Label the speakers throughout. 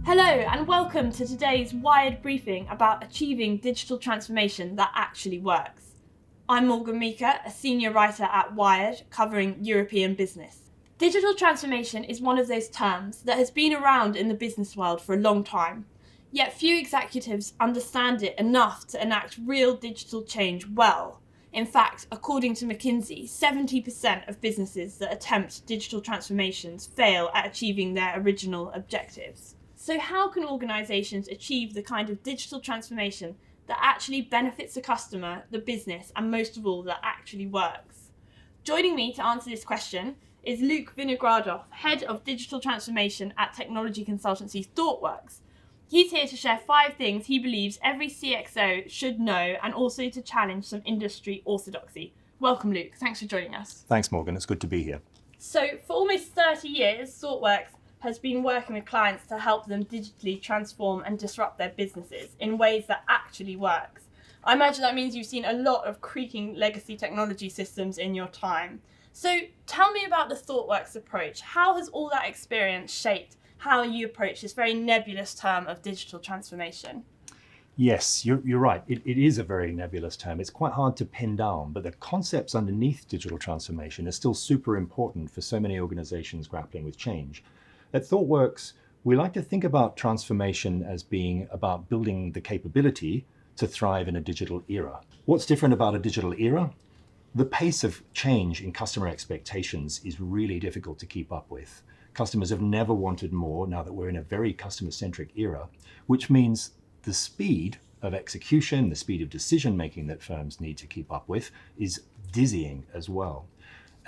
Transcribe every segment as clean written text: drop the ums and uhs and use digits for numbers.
Speaker 1: Hello and welcome to today's Wired briefing about achieving digital transformation that actually works. I'm Morgan Meeker, a senior writer at Wired covering European business. Digital transformation is one of those terms that has been around in the business world for a long time, yet few executives understand it enough to enact real digital change well. In fact, according to McKinsey, 70% of businesses that attempt digital transformations fail at achieving their original objectives. So how can organisations achieve the kind of digital transformation that actually benefits the customer, the business, and most of all, that actually works? Joining me to answer this question is Luke Vinogradov, Head of Digital Transformation at technology consultancy Thoughtworks. He's here to share 5 things he believes every CXO should know and also to challenge some industry orthodoxy. Welcome, Luke. Thanks for joining us.
Speaker 2: Thanks, Morgan. It's good to be here.
Speaker 1: So for almost 30 years, Thoughtworks has been working with clients to help them digitally transform and disrupt their businesses in ways that actually works. I imagine that means you've seen a lot of creaking legacy technology systems in your time. So tell me about the Thoughtworks approach. How has all that experience shaped how you approach this very nebulous term of digital transformation?
Speaker 2: Yes, you're right. It is a very nebulous term. It's quite hard to pin down, but the concepts underneath digital transformation are still super important for so many organizations grappling with change. At Thoughtworks, we like to think about transformation as being about building the capability to thrive in a digital era. What's different about a digital era? The pace of change in customer expectations is really difficult to keep up with. Customers have never wanted more now that we're in a very customer-centric era, which means the speed of execution, the speed of decision-making that firms need to keep up with is dizzying as well.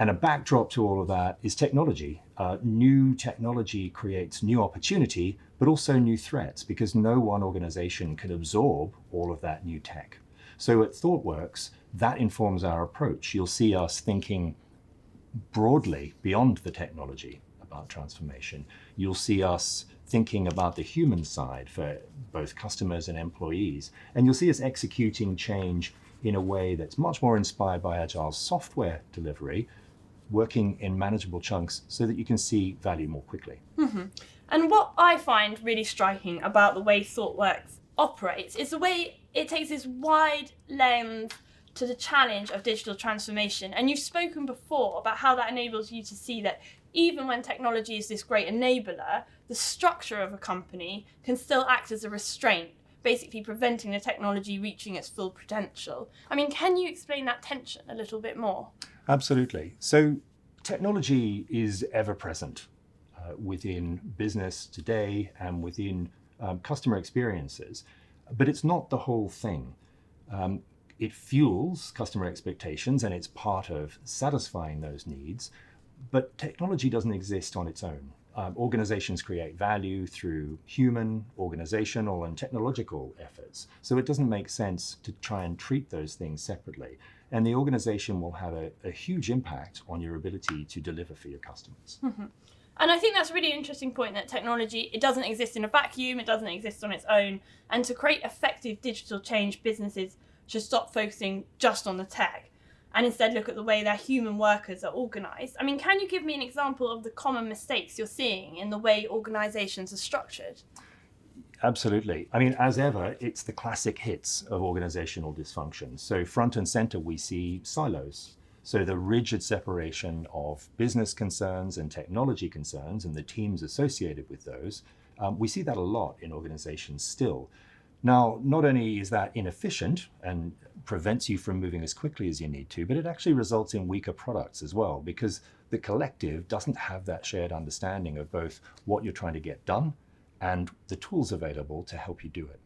Speaker 2: And a backdrop to all of that is technology. New technology creates new opportunity, but also new threats because no one organization can absorb all of that new tech. So at Thoughtworks, that informs our approach. You'll see us thinking broadly beyond the technology about transformation. You'll see us thinking about the human side for both customers and employees. And you'll see us executing change in a way that's much more inspired by agile software delivery, working in manageable chunks so that you can see value more quickly.
Speaker 1: Mm-hmm. And what I find really striking about the way Thoughtworks operates is the way it takes this wide lens to the challenge of digital transformation. And you've spoken before about how that enables you to see that even when technology is this great enabler, the structure of a company can still act as a restraint, basically preventing the technology reaching its full potential. I mean, can you explain that tension a little bit more?
Speaker 2: Absolutely. So technology is ever present within business today and within customer experiences, but it's not the whole thing. It fuels customer expectations and it's part of satisfying those needs, but technology doesn't exist on its own. Organizations create value through human, organizational, and technological efforts. So it doesn't make sense to try and treat those things separately. And the organization will have a huge impact on your ability to deliver for your customers.
Speaker 1: Mm-hmm. And I think that's a really interesting point that technology, it doesn't exist in a vacuum, it doesn't exist on its own. And to create effective digital change, businesses should stop focusing just on the tech and instead look at the way their human workers are organised. I mean, can you give me an example of the common mistakes you're seeing in the way organisations are structured?
Speaker 2: Absolutely. I mean, as ever, it's the classic hits of organizational dysfunction. So front and center, we see silos. So the rigid separation of business concerns and technology concerns and the teams associated with those, we see that a lot in organizations still. Now, not only is that inefficient and prevents you from moving as quickly as you need to, but it actually results in weaker products as well, because the collective doesn't have that shared understanding of both what you're trying to get done and the tools available to help you do it.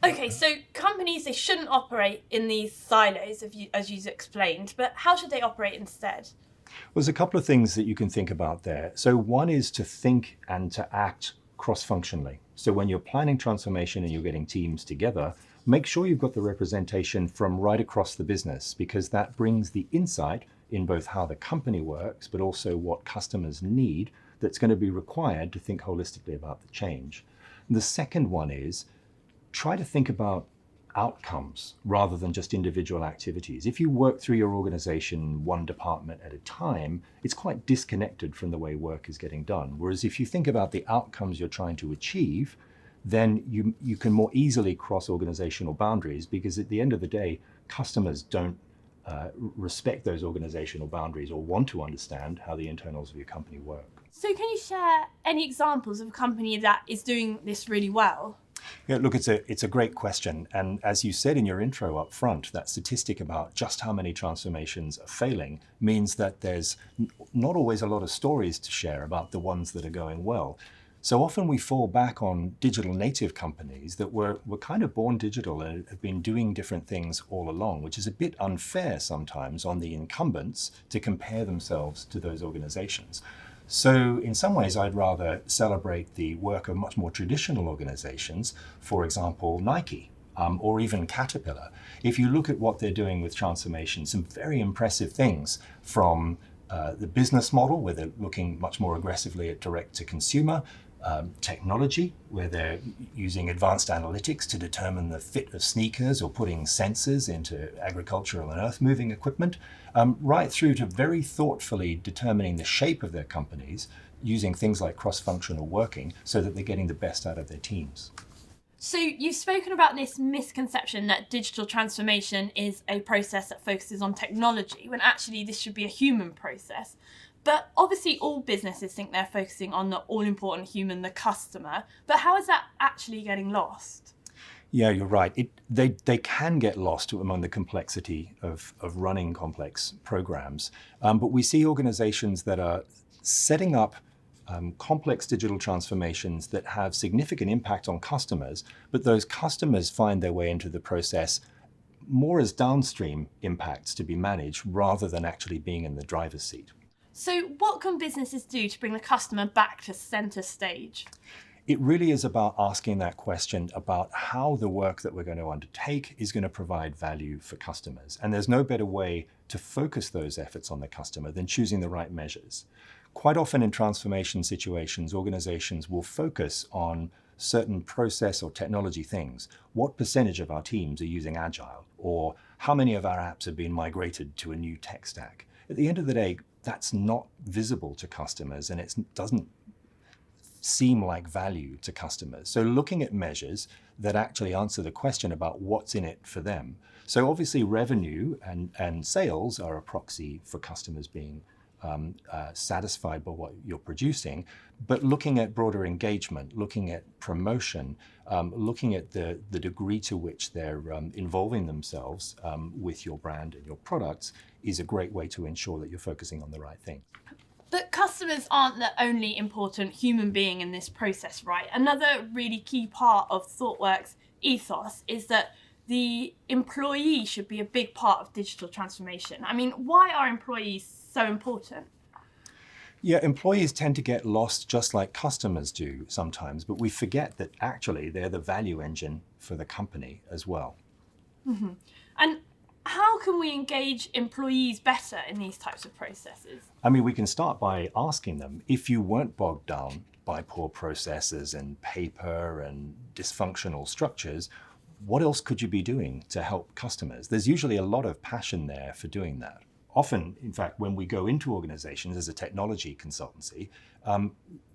Speaker 1: Okay, so companies, they shouldn't operate in these silos, as you've explained, but how should they operate instead?
Speaker 2: Well, there's a couple of things that you can think about there. So one is to think and to act cross-functionally. So when you're planning transformation and you're getting teams together, make sure you've got the representation from right across the business, because that brings the insight in both how the company works, but also what customers need that's going to be required to think holistically about the change. And the second one is try to think about outcomes rather than just individual activities. If you work through your organization one department at a time, it's quite disconnected from the way work is getting done. Whereas if you think about the outcomes you're trying to achieve, then you can more easily cross organizational boundaries, because at the end of the day, customers don't respect those organizational boundaries or want to understand how the internals of your company work.
Speaker 1: So can you share any examples of a company that is doing this really well?
Speaker 2: Yeah, look, it's a great question. And as you said in your intro up front, that statistic about just how many transformations are failing means that there's not always a lot of stories to share about the ones that are going well. So often we fall back on digital native companies that were kind of born digital and have been doing different things all along, which is a bit unfair sometimes on the incumbents to compare themselves to those organizations. So in some ways, I'd rather celebrate the work of much more traditional organizations, for example, Nike, or even Caterpillar. If you look at what they're doing with transformation, some very impressive things from the business model, where they're looking much more aggressively at direct to consumer, technology, where they're using advanced analytics to determine the fit of sneakers or putting sensors into agricultural and earth-moving equipment, right through to very thoughtfully determining the shape of their companies using things like cross-functional working so that they're getting the best out of their teams.
Speaker 1: So you've spoken about this misconception that digital transformation is a process that focuses on technology, when actually this should be a human process. But obviously all businesses think they're focusing on the all-important human, the customer. But how is that actually getting lost?
Speaker 2: Yeah, you're right. They can get lost among the complexity of running complex programs. But we see organizations that are setting up complex digital transformations that have significant impact on customers, but those customers find their way into the process more as downstream impacts to be managed rather than actually being in the driver's seat.
Speaker 1: So what can businesses do to bring the customer back to center stage?
Speaker 2: It really is about asking that question about how the work that we're going to undertake is going to provide value for customers. And there's no better way to focus those efforts on the customer than choosing the right measures. Quite often in transformation situations, organizations will focus on certain process or technology things. What percentage of our teams are using Agile? Or how many of our apps have been migrated to a new tech stack? At the end of the day, that's not visible to customers, and it doesn't seem like value to customers. So looking at measures that actually answer the question about what's in it for them. So obviously revenue and sales are a proxy for customers being satisfied by what you're producing, but looking at broader engagement, looking at promotion, looking at the degree to which they're involving themselves with your brand and your products is a great way to ensure that you're focusing on the right thing.
Speaker 1: But customers aren't the only important human being in this process, right? Another really key part of Thoughtworks ethos is that the employee should be a big part of digital transformation. I mean, why are employees so important?
Speaker 2: Yeah, employees tend to get lost just like customers do sometimes, but we forget that actually they're the value engine for the company as well.
Speaker 1: Mm-hmm. And how can we engage employees better in these types of processes?
Speaker 2: I mean, we can start by asking them, if you weren't bogged down by poor processes and paper and dysfunctional structures, what else could you be doing to help customers? There's usually a lot of passion there for doing that. Often, in fact, when we go into organizations as a technology consultancy,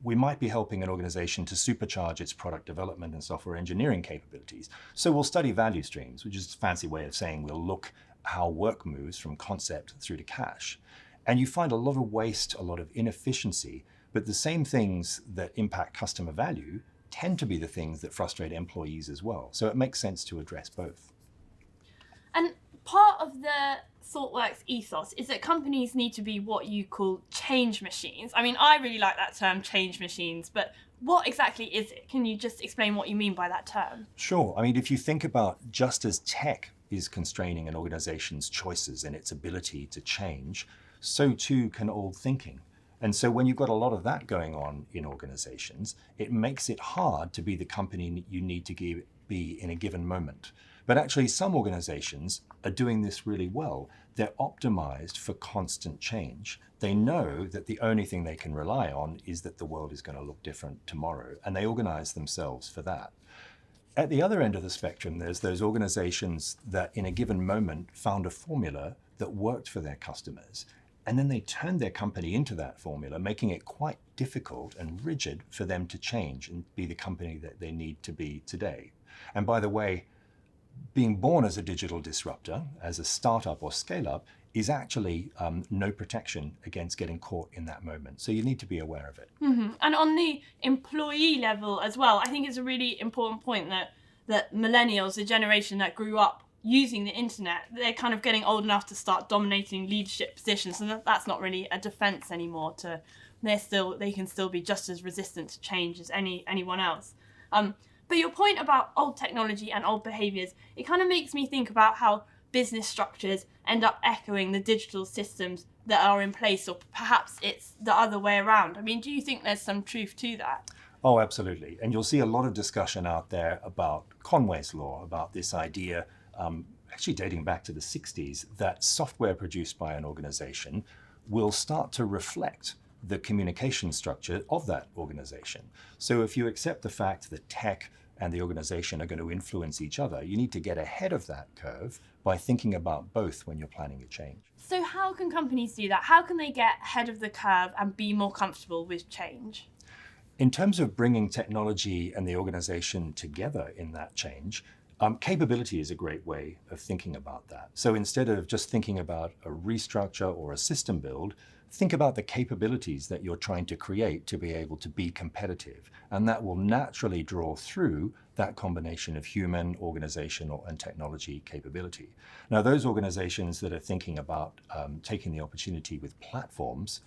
Speaker 2: we might be helping an organization to supercharge its product development and software engineering capabilities. So we'll study value streams, which is a fancy way of saying we'll look how work moves from concept through to cash. And you find a lot of waste, a lot of inefficiency, but the same things that impact customer value tend to be the things that frustrate employees as well. So it makes sense to address both.
Speaker 1: And part of the Thoughtworks ethos is that companies need to be what you call change machines. I mean, I really like that term, change machines, but what exactly is it? Can you just explain what you mean by that term?
Speaker 2: Sure. I mean, if you think about just as tech is constraining an organization's choices and its ability to change, so too can old thinking. And so when you've got a lot of that going on in organizations, it makes it hard to be the company you need to be in a given moment. But actually, some organizations are doing this really well. They're optimized for constant change. They know that the only thing they can rely on is that the world is going to look different tomorrow, and they organize themselves for that. At the other end of the spectrum, there's those organizations that in a given moment found a formula that worked for their customers, and then they turned their company into that formula, making it quite difficult and rigid for them to change and be the company that they need to be today. And by the way, being born as a digital disruptor, as a startup or scale-up, is actually no protection against getting caught in that moment. So you need to be aware of it.
Speaker 1: Mm-hmm. And on the employee level as well, I think it's a really important point that millennials, the generation that grew up using the internet, they're kind of getting old enough to start dominating leadership positions, and that's not really a defense anymore. They can still be just as resistant to change as anyone else. But your point about old technology and old behaviours, it kind of makes me think about how business structures end up echoing the digital systems that are in place, or perhaps it's the other way around. I mean, do you think there's some truth to that?
Speaker 2: Oh, absolutely. And you'll see a lot of discussion out there about Conway's law, about this idea, actually dating back to the 60s, that software produced by an organization will start to reflect the communication structure of that organization. So if you accept the fact that tech and the organization are going to influence each other, you need to get ahead of that curve by thinking about both when you're planning a change.
Speaker 1: So how can companies do that? How can they get ahead of the curve and be more comfortable with change?
Speaker 2: In terms of bringing technology and the organization together in that change, capability is a great way of thinking about that. So instead of just thinking about a restructure or a system build, think about the capabilities that you're trying to create to be able to be competitive. And that will naturally draw through that combination of human, organizational, and technology capability. Now, those organizations that are thinking about taking the opportunity with platforms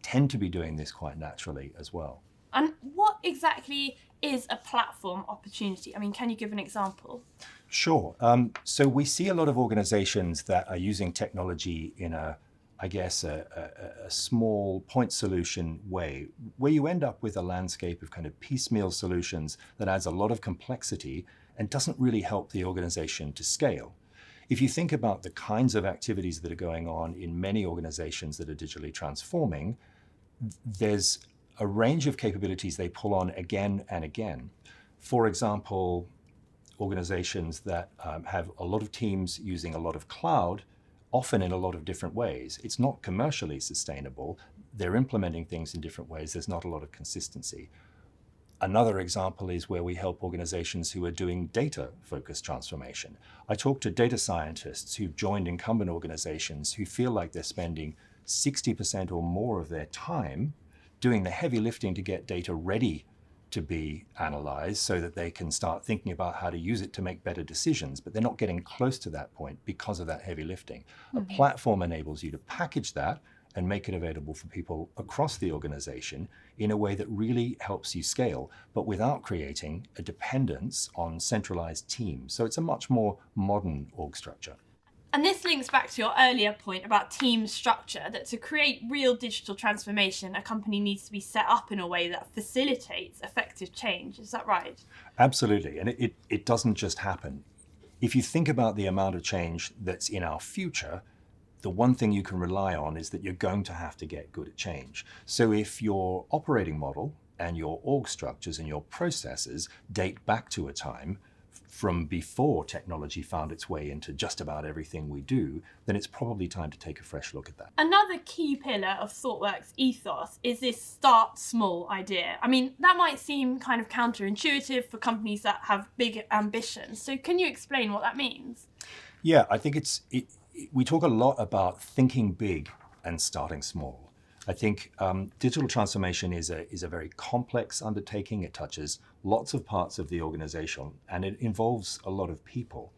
Speaker 2: tend to be doing this quite naturally as well.
Speaker 1: And what exactly is a platform opportunity? I mean, can you give an example?
Speaker 2: Sure. So we see a lot of organizations that are using technology in a small point solution way, where you end up with a landscape of kind of piecemeal solutions that adds a lot of complexity and doesn't really help the organization to scale. If you think about the kinds of activities that are going on in many organizations that are digitally transforming, there's a range of capabilities they pull on again and again. For example, organizations that have a lot of teams using a lot of cloud, often in a lot of different ways. It's not commercially sustainable. They're implementing things in different ways. There's not a lot of consistency. Another example is where we help organizations who are doing data-focused transformation. I talk to data scientists who've joined incumbent organizations who feel like they're spending 60% or more of their time doing the heavy lifting to get data ready to be analyzed so that they can start thinking about how to use it to make better decisions, but they're not getting close to that point because of that heavy lifting. Mm-hmm. A platform enables you to package that and make it available for people across the organization in a way that really helps you scale, but without creating a dependence on centralized teams. So it's a much more modern org structure.
Speaker 1: And this links back to your earlier point about team structure, that to create real digital transformation, a company needs to be set up in a way that facilitates effective change. Is that right?
Speaker 2: Absolutely. And it doesn't just happen. If you think about the amount of change that's in our future, the one thing you can rely on is that you're going to have to get good at change. So if your operating model and your org structures and your processes date back to a time from before technology found its way into just about everything we do, then it's probably time to take a fresh look at that.
Speaker 1: Another key pillar of Thoughtworks ethos is this start small idea. I mean, that might seem kind of counterintuitive for companies that have big ambitions. So can you explain what that means?
Speaker 2: Yeah, I think we talk a lot about thinking big and starting small. I think digital transformation is a very complex undertaking. It touches lots of parts of the organization and it involves a lot of people.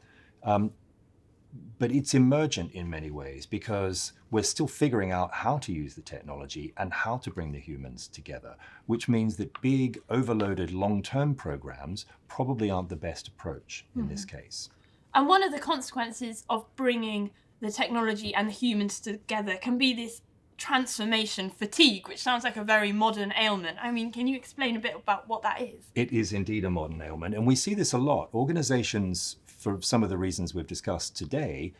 Speaker 2: But it's emergent in many ways because we're still figuring out how to use the technology and how to bring the humans together, which means that big, overloaded, long-term programs probably aren't the best approach in this case.
Speaker 1: And one of the consequences of bringing the technology and the humans together can be this transformation fatigue, which sounds like a very modern ailment. I mean, can you explain a bit about what that is?
Speaker 2: It is indeed a modern ailment, and we see this a lot. Organizations, for some of the reasons we've discussed today,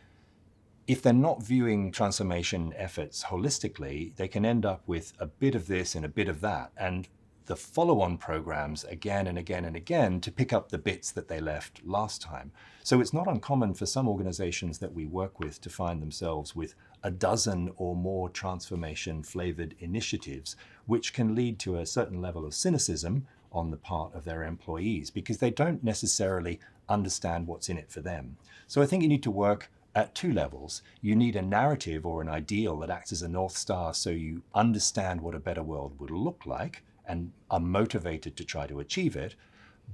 Speaker 2: if they're not viewing transformation efforts holistically, they can end up with a bit of this and a bit of that. And the follow-on programs again and again and again to pick up the bits that they left last time. So it's not uncommon for some organizations that we work with to find themselves with a dozen or more transformation-flavored initiatives, which can lead to a certain level of cynicism on the part of their employees because they don't necessarily understand what's in it for them. So I think you need to work at two levels. You need a narrative or an ideal that acts as a North Star so you understand what a better world would look like and are motivated to try to achieve it,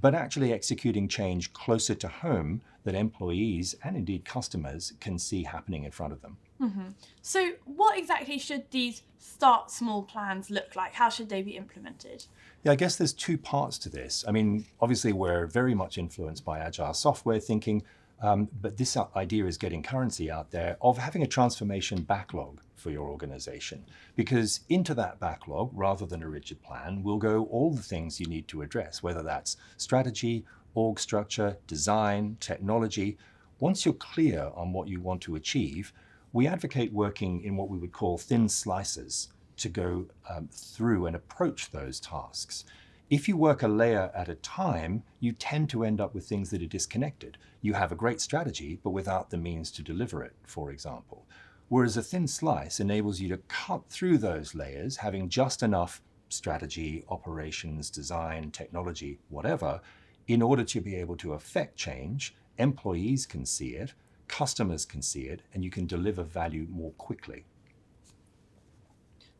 Speaker 2: but actually executing change closer to home that employees and indeed customers can see happening in front of them.
Speaker 1: Mm-hmm. So what exactly should these start small plans look like? How should they be implemented?
Speaker 2: Yeah, I guess there's two parts to this. I mean, obviously we're very much influenced by agile software thinking, but this idea is getting currency out there of having a transformation backlog for your organization, because into that backlog, rather than a rigid plan, will go all the things you need to address, whether that's strategy, org structure, design, technology. Once you're clear on what you want to achieve, we advocate working in what we would call thin slices to go through and approach those tasks. If you work a layer at a time, you tend to end up with things that are disconnected. You have a great strategy, but without the means to deliver it, for example. Whereas a thin slice enables you to cut through those layers, having just enough strategy, operations, design, technology, whatever, in order to be able to affect change. Employees can see it, customers can see it, and you can deliver value more quickly.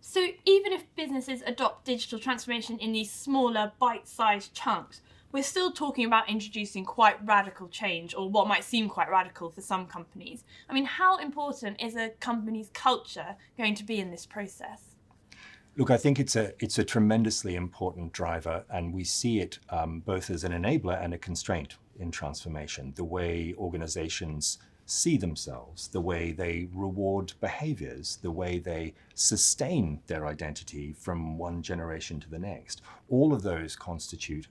Speaker 1: So even if businesses adopt digital transformation in these smaller bite-sized chunks, we're still talking about introducing quite radical change, or what might seem quite radical for some companies. I mean, how important is a company's culture going to be in this process?
Speaker 2: Look, I think it's a tremendously important driver, and we see it both as an enabler and a constraint in transformation. The way organizations see themselves, the way they reward behaviors, the way they sustain their identity from one generation to the next. All of those constitute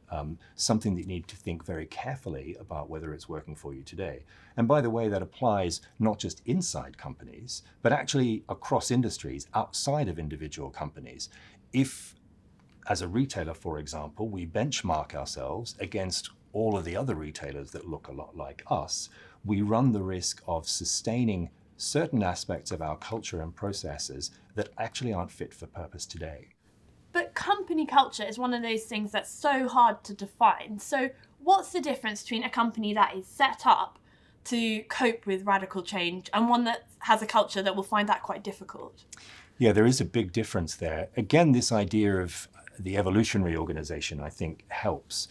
Speaker 2: something that you need to think very carefully about whether it's working for you today. And by the way, that applies not just inside companies, but actually across industries, outside of individual companies. If, as a retailer, for example, we benchmark ourselves against all of the other retailers that look a lot like us, we run the risk of sustaining certain aspects of our culture and processes that actually aren't fit for purpose today.
Speaker 1: But company culture is one of those things that's so hard to define. So what's the difference between a company that is set up to cope with radical change and one that has a culture that will find that quite difficult?
Speaker 2: Yeah, there is a big difference there. Again, this idea of the evolutionary organization, I think, helps.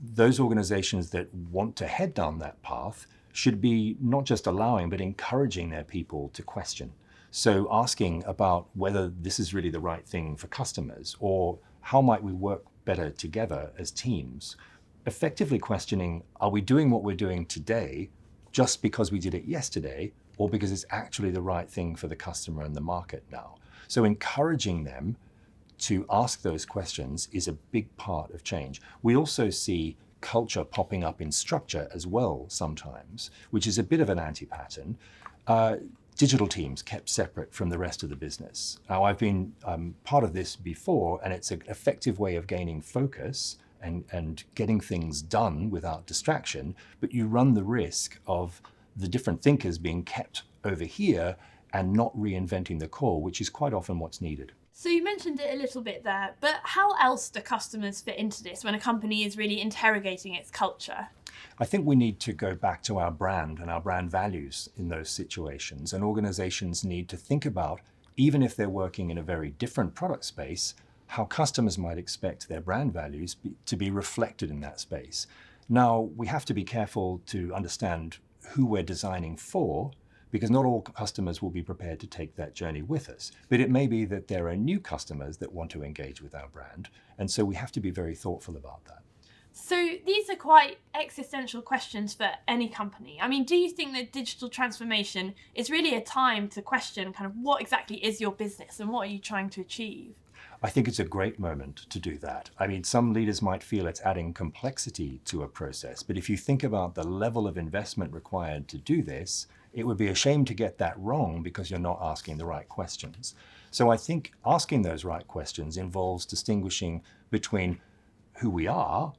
Speaker 2: Those organizations that want to head down that path should be not just allowing, but encouraging their people to question. So asking about whether this is really the right thing for customers, or how might we work better together as teams. Effectively questioning, are we doing what we're doing today just because we did it yesterday, or because it's actually the right thing for the customer and the market now? So encouraging them to ask those questions is a big part of change. We also see culture popping up in structure as well sometimes, which is a bit of an anti-pattern. Digital teams kept separate from the rest of the business. Now, I've been part of this before, and it's an effective way of gaining focus and getting things done without distraction, but you run the risk of the different thinkers being kept over here and not reinventing the core, which is quite often what's needed.
Speaker 1: So you mentioned it a little bit there, but how else do customers fit into this when a company is really interrogating its culture?
Speaker 2: I think we need to go back to our brand and our brand values in those situations. And organizations need to think about, even if they're working in a very different product space, how customers might expect their brand values to be reflected in that space. Now, we have to be careful to understand who we're designing for, because not all customers will be prepared to take that journey with us. But it may be that there are new customers that want to engage with our brand, and so we have to be very thoughtful about that.
Speaker 1: So these are quite existential questions for any company. I mean, do you think that digital transformation is really a time to question kind of what exactly is your business and what are you trying to achieve?
Speaker 2: I think it's a great moment to do that. I mean, some leaders might feel it's adding complexity to a process, but if you think about the level of investment required to do this, It would be a shame to get that wrong because you're not asking the right questions. So I think asking those right questions involves distinguishing between who we are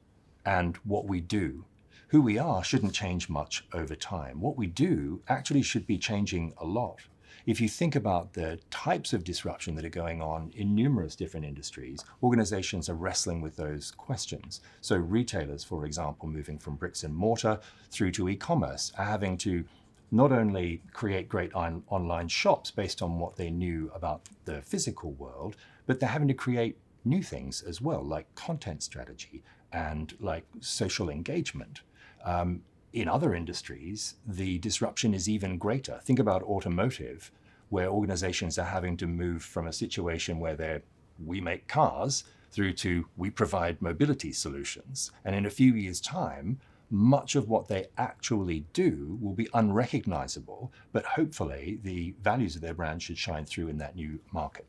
Speaker 2: and what we do. Who we are shouldn't change much over time. What we do actually should be changing a lot. If you think about the types of disruption that are going on in numerous different industries, organizations are wrestling with those questions. So retailers, for example, moving from bricks and mortar through to e-commerce, are having to not only create great online shops based on what they knew about the physical world, but they're having to create new things as well, like content strategy and like social engagement. In other industries, the disruption is even greater. Think about automotive, where organizations are having to move from a situation where we make cars through to we provide mobility solutions. And in a few years' time, much of what they actually do will be unrecognizable, but hopefully the values of their brand should shine through in that new market.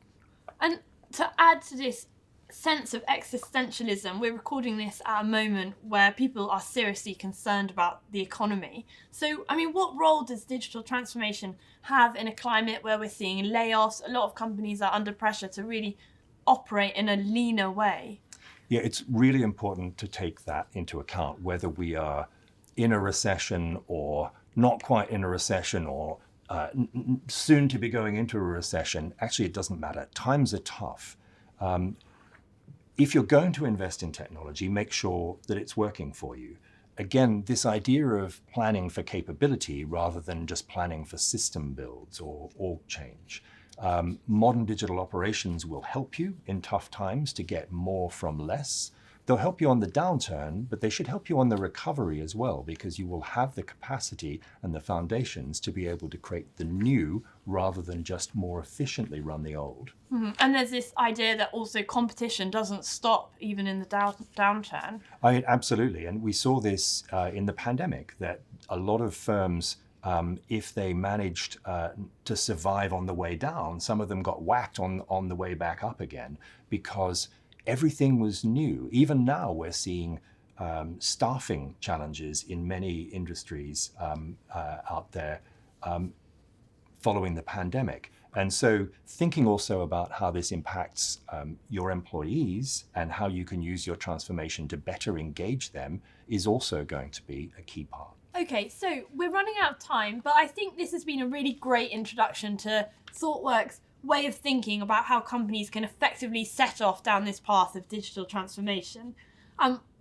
Speaker 1: And to add to this sense of existentialism, we're recording this at a moment where people are seriously concerned about the economy. So, I mean, what role does digital transformation have in a climate where we're seeing layoffs? A lot of companies are under pressure to really operate in a leaner way.
Speaker 2: Yeah, it's really important to take that into account, whether we are in a recession or not quite in a recession or soon to be going into a recession. Actually, it doesn't matter. Times are tough. If you're going to invest in technology, make sure that it's working for you. Again, this idea of planning for capability rather than just planning for system builds or org change. Modern digital operations will help you in tough times to get more from less. They'll help you on the downturn, but they should help you on the recovery as well, because you will have the capacity and the foundations to be able to create the new rather than just more efficiently run the old.
Speaker 1: Mm-hmm. And there's this idea that also competition doesn't stop even in the downturn.
Speaker 2: Absolutely. And we saw this in the pandemic, that a lot of firms, if they managed to survive on the way down, some of them got whacked on the way back up again because everything was new. Even now we're seeing staffing challenges in many industries out there following the pandemic. And so thinking also about how this impacts your employees and how you can use your transformation to better engage them is also going to be a key part.
Speaker 1: Okay, so we're running out of time, but I think this has been a really great introduction to Thoughtworks' way of thinking about how companies can effectively set off down this path of digital transformation.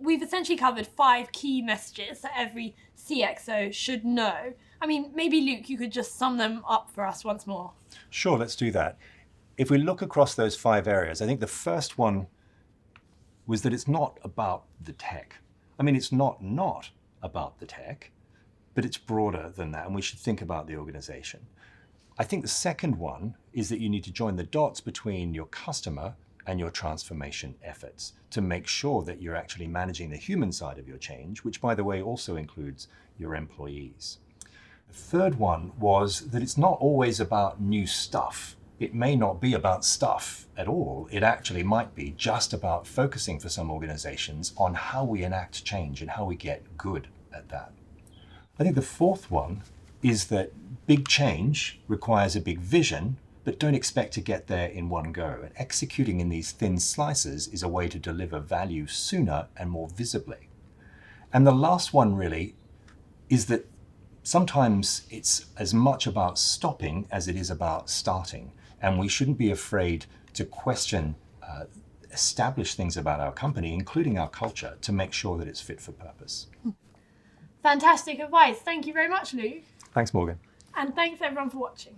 Speaker 1: We've essentially covered 5 key messages that every CXO should know. I mean, maybe Luke, you could just sum them up for us once more.
Speaker 2: Sure, let's do that. If we look across those 5 areas, I think the first one was that it's not about the tech. I mean, it's not about the tech, but it's broader than that, and we should think about the organization. I think the second one is that you need to join the dots between your customer and your transformation efforts to make sure that you're actually managing the human side of your change, which, by the way, also includes your employees. The third one was that it's not always about new stuff. It may not be about stuff at all. It actually might be just about focusing for some organizations on how we enact change and how we get good at that. I think the fourth one is that big change requires a big vision, but don't expect to get there in one go. And executing in these thin slices is a way to deliver value sooner and more visibly. And the last one really is that sometimes it's as much about stopping as it is about starting. And we shouldn't be afraid to question established things about our company, including our culture, to make sure that it's fit for purpose.
Speaker 1: Fantastic advice. Thank you very much, Luke.
Speaker 2: Thanks, Morgan.
Speaker 1: And thanks everyone for watching.